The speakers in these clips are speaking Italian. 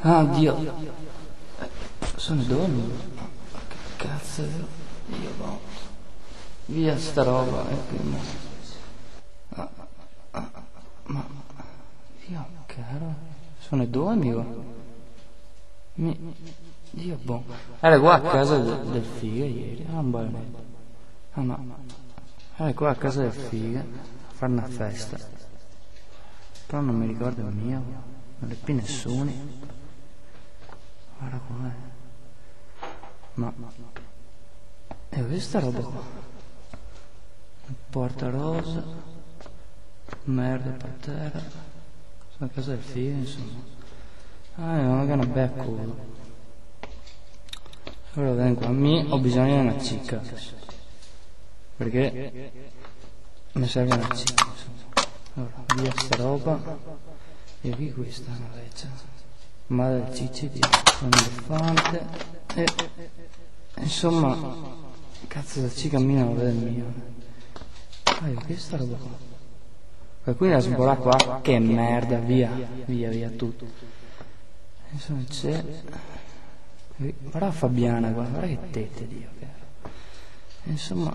Ah, Dio. Sono due amici. Che cazzo è? Dio, boh. Via sta roba. Ma Dio caro. Sono due amici. Dio, boh. Era qua a casa del figa ieri. Ah, un baionetto. Ah, ma. Era qua a casa del figa a fare una festa. Però non mi ricordo il mio. Non le più nessuno. Guarda com'è. Ma e questa roba qua? Porta rosa, merda per terra. Sono a casa del figlio, insomma. Ah, non è una bella culo. Ora vengo qua, ho bisogno di una cicca. Perché mi serve una cicca, insomma. Allora, via sta roba. E qui questa è una vecchia. Madre del cicci di un elefante. E insomma, cazzo da ci cammina non vede il mio. Ah, io che sta roba qua? Qualcuno la sborra qua, che merda, via tutto. Insomma c'è. Guarda Fabiana qua, guarda che tette, Dio. Insomma.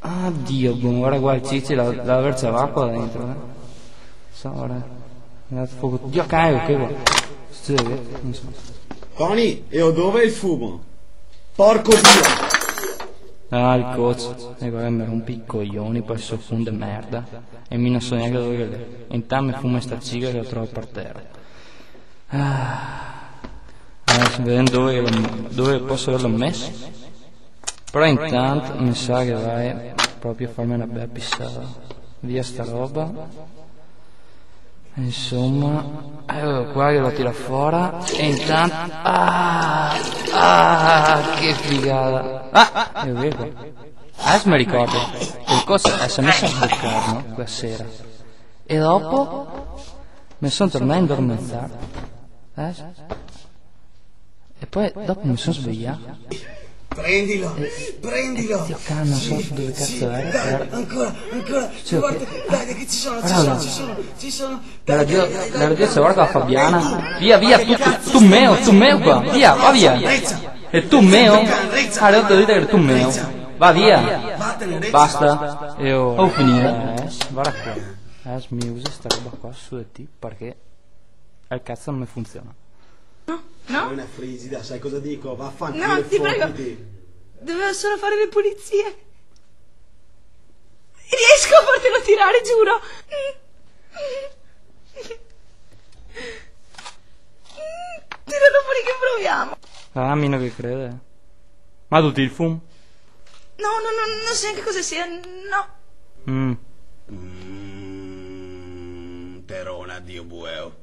Ah Dio, boh, guarda qua il cicci, la versa l'acqua dentro, So, guarda. Dio cane, che qua? Non so. Tony, e dove è il fumo? Porco Dio! Ah, il coach, e guarda, mi rompi i coglioni, poi so fumo di merda, e mi non so neanche dove che è. E intanto mi fumo sta ciga che la trovo per terra. Adesso vedendo dove posso averlo messo. Però intanto mi sa che vai proprio a farmi una bella pissata. Via sta roba. Insomma, qua che lo tira fuori e intanto che figata. E vedo. Adesso mi ricordo il coso si è messo a beccare, no? Quella sera. E dopo mi sono tornato a indormentato. E poi dopo mi sono svegliato. Prendilo! Dio cane, non so dove cazzo era. Dai, ancora! Dai, che ci sono! La ragazza guarda la Fabiana. Via, tu meo qua. Via, va via. E tu meo? Ah, le ho detto che tu meo. Va via. Basta. E ho finito. Guarda qua. Adesso mi usa sta roba qua su di te perché il cazzo non mi funziona. No? Non è frisida, sai cosa dico? Vaffanculo. No, ti prego. Dovevo solo fare le pulizie. Riesco a fartelo tirare, giuro. Tiralo fuori che proviamo. Ah, meno che crede. Ma tu ti il fumo? No, non so neanche cosa sia, no. Terona, Dio bueo.